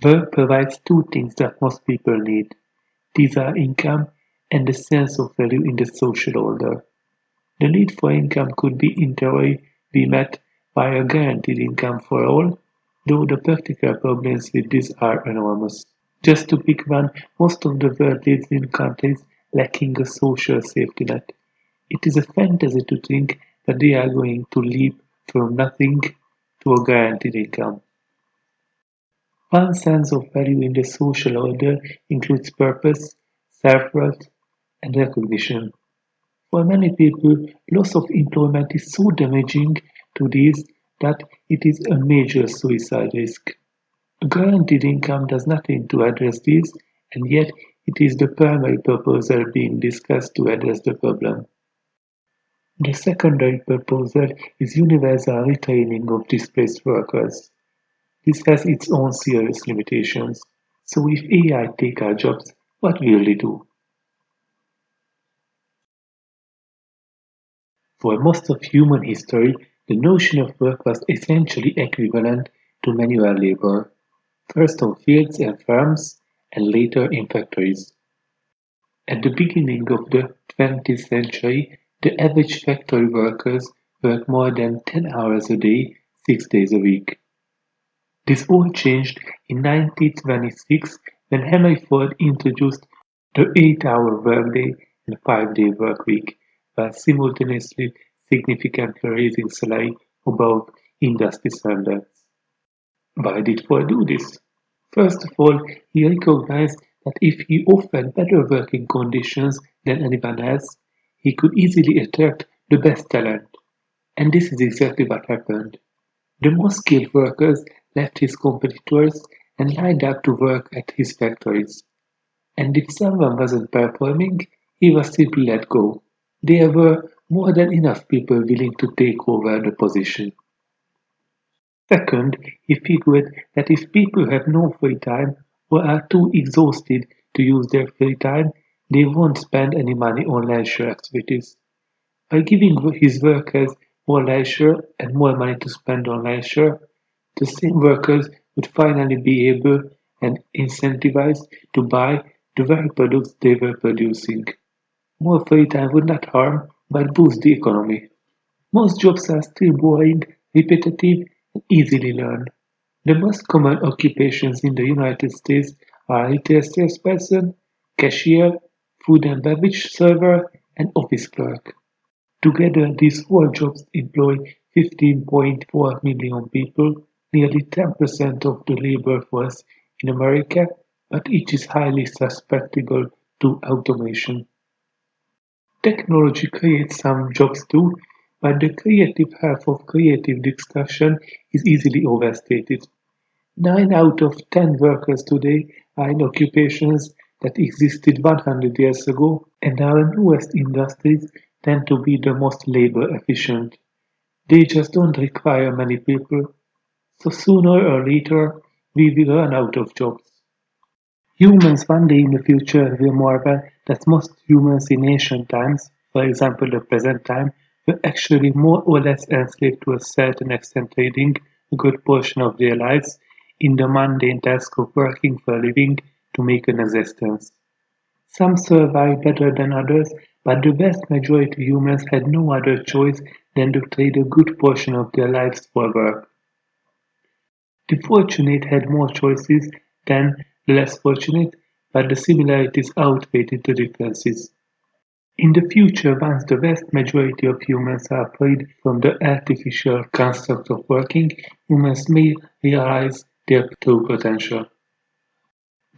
Work provides two things that most people need: these are income and a sense of value in the social order. The need for income could in theory be met by a guaranteed income for all, though the practical problems with this are enormous. Just to pick one, most of the world lives in countries lacking a social safety net. It is a fantasy to think that they are going to leap from nothing to a guaranteed income. One sense of value in the social order includes purpose, self-worth, and recognition. For many people, loss of employment is so damaging to these that it is a major suicide risk. Guaranteed income does nothing to address this, and yet it is the primary proposal being discussed to address the problem. The secondary proposal is universal retraining of displaced workers. This has its own serious limitations. So if AI take our jobs, what will they do? For most of human history, the notion of work was essentially equivalent to manual labor, first on fields and farms, and later in factories. At the beginning of the 20th century, the average factory workers worked more than 10 hours a day, 6 days a week. This all changed in 1926 when Henry Ford introduced the 8-hour workday and 5-day workweek, while simultaneously significantly raising salary above industry standards. Why did Ford do this? First of all, he recognized that if he offered better working conditions than anyone else, he could easily attract the best talent. And this is exactly what happened. The most skilled workers left his competitors and lined up to work at his factories. And if someone wasn't performing, he was simply let go. There were more than enough people willing to take over the position. Second, he figured that if people have no free time or are too exhausted to use their free time, they won't spend any money on leisure activities. By giving his workers more leisure and more money to spend on leisure, the same workers would finally be able and incentivized to buy the very products they were producing. More free time would not harm but boost the economy. Most jobs are still boring, repetitive, and easily learned. The most common occupations in the United States are retail salesperson, cashier, food and beverage server, and office clerk. Together, these four jobs employ 15.4 million people, nearly 10% of the labor force in America, but each is highly susceptible to automation. Technology creates some jobs too, but the creative half of creative discussion is easily overstated. 9 out of 10 workers today are in occupations that existed 100 years ago, and our newest industries tend to be the most labor efficient. They just don't require many people, so sooner or later we will run out of jobs. Humans one day in the future will marvel that most humans in ancient times, for example the present time, were actually more or less enslaved to a certain extent trading a good portion of their lives in the mundane task of working for a living to make an existence. Some survive better than others, but the vast majority of humans had no other choice than to trade a good portion of their lives for work. The fortunate had more choices than the less fortunate, but the similarities outweighed the differences. In the future, once the vast majority of humans are freed from the artificial construct of working, humans may realize their true potential.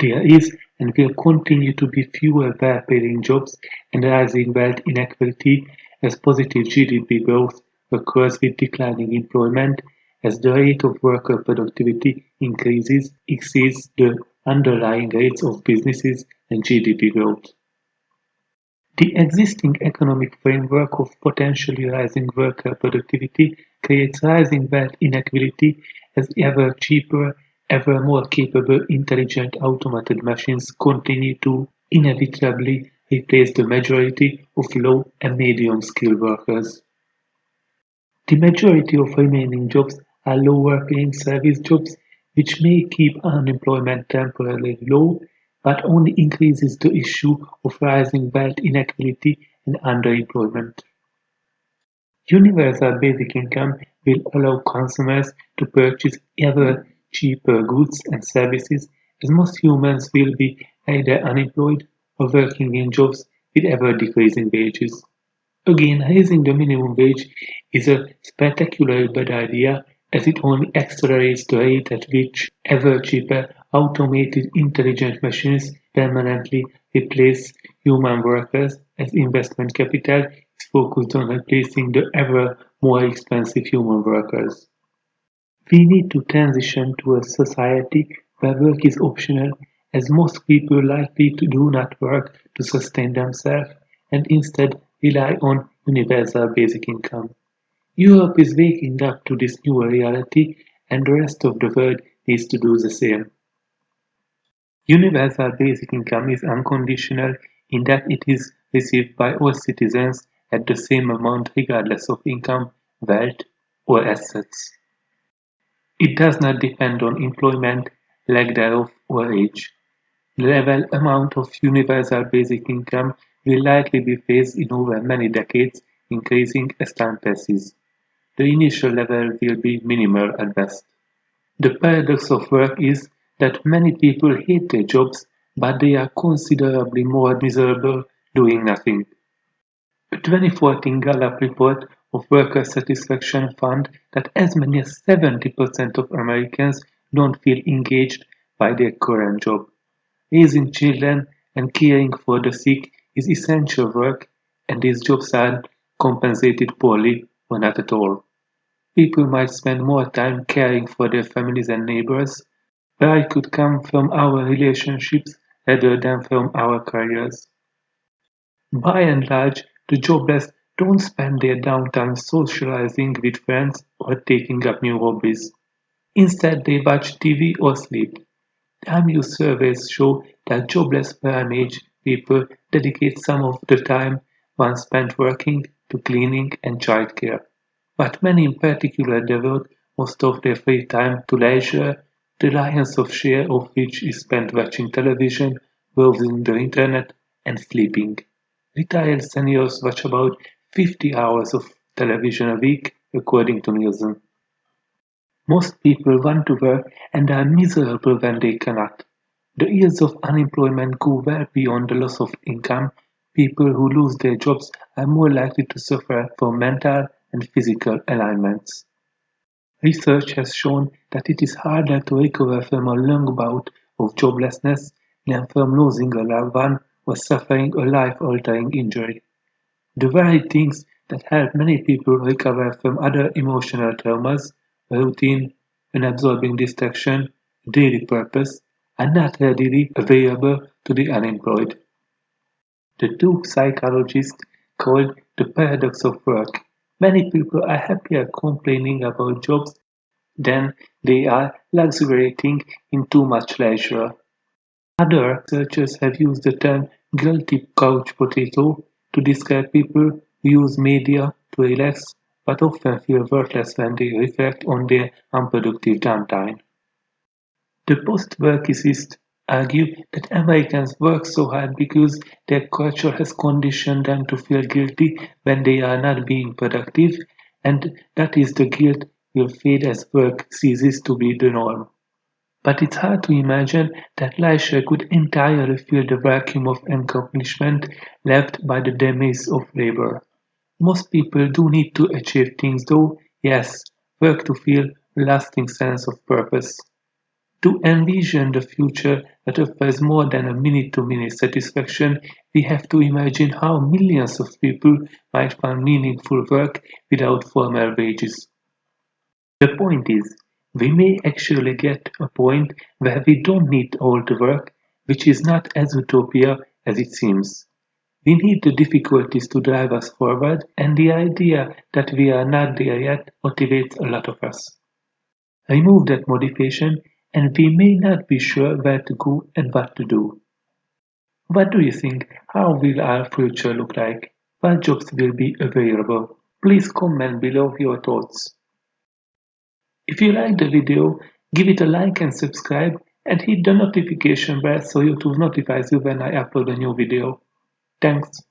There is and will continue to be fewer well-paying jobs and rising wealth inequality as positive GDP growth occurs with declining employment as the rate of worker productivity increases exceeds the underlying rates of businesses and GDP growth. The existing economic framework of potentially rising worker productivity creates rising wealth inequality as ever cheaper, ever more capable intelligent automated machines continue to inevitably replace the majority of low and medium skilled workers. The majority of remaining jobs are lower paying service jobs which may keep unemployment temporarily low, but only increases the issue of rising wealth inequality and underemployment. Universal basic income will allow consumers to purchase ever cheaper goods and services, as most humans will be either unemployed or working in jobs with ever decreasing wages. Again, raising the minimum wage is a spectacularly bad idea, as it only accelerates the rate at which ever cheaper automated intelligent machines permanently replace human workers, as investment capital is focused on replacing the ever more expensive human workers. We need to transition to a society where work is optional, as most people likely do not work to sustain themselves and instead rely on universal basic income. Europe is waking up to this new reality, and the rest of the world needs to do the same. Universal basic income is unconditional in that it is received by all citizens at the same amount regardless of income, wealth, or assets. It does not depend on employment, lack thereof, or age. The level amount of universal basic income will likely be phased in over many decades, increasing as time passes. The initial level will be minimal at best. The paradox of work is that many people hate their jobs, but they are considerably more miserable doing nothing. A 2014 Gallup report of worker satisfaction found that as many as 70% of Americans don't feel engaged by their current job. Raising children and caring for the sick is essential work, and these jobs are compensated poorly or not at all. People might spend more time caring for their families and neighbors. Pride could come from our relationships rather than from our careers. By and large, the jobless don't spend their downtime socializing with friends or taking up new hobbies. Instead, they watch TV or sleep. Time use surveys show that jobless prime-age people dedicate some of the time once spent working to cleaning and childcare. But many in particular devote most of their free time to leisure, the lion's share of which is spent watching television, browsing the internet, and sleeping. Retired seniors watch about 50 hours of television a week, according to Nielsen. Most people want to work and are miserable when they cannot. The years of unemployment go well beyond the loss of income. People who lose their jobs are more likely to suffer from mental and physical ailments. Research has shown that it is harder to recover from a long bout of joblessness than from losing a loved one or suffering a life-altering injury. The very things that help many people recover from other emotional traumas, routine, an absorbing distraction, daily purpose, are not readily available to the unemployed. The two psychologists called the paradox of work. Many people are happier complaining about jobs than they are luxuriating in too much leisure. Other researchers have used the term guilty couch potato to describe people who use media to relax but often feel worthless when they reflect on their unproductive downtime. The post-workicists argue that Americans work so hard because their culture has conditioned them to feel guilty when they are not being productive, and that is the guilt will fade as work ceases to be the norm. But it's hard to imagine that leisure could entirely fill the vacuum of accomplishment left by the demise of labor. Most people do need to achieve things though, yes, work to feel a lasting sense of purpose. To envision the future that offers more than a minute-to-minute satisfaction, we have to imagine how millions of people might find meaningful work without formal wages. The point is, we may actually get a point where we don't need all the work, which is not as utopia as it seems. We need the difficulties to drive us forward, and the idea that we are not there yet motivates a lot of us. Remove that motivation, and we may not be sure where to go and what to do. What do you think? How will our future look like? What jobs will be available? Please comment below your thoughts. If you liked the video, Give it a like and subscribe, and hit the notification bell so YouTube notifies you when I upload a new video. Thanks.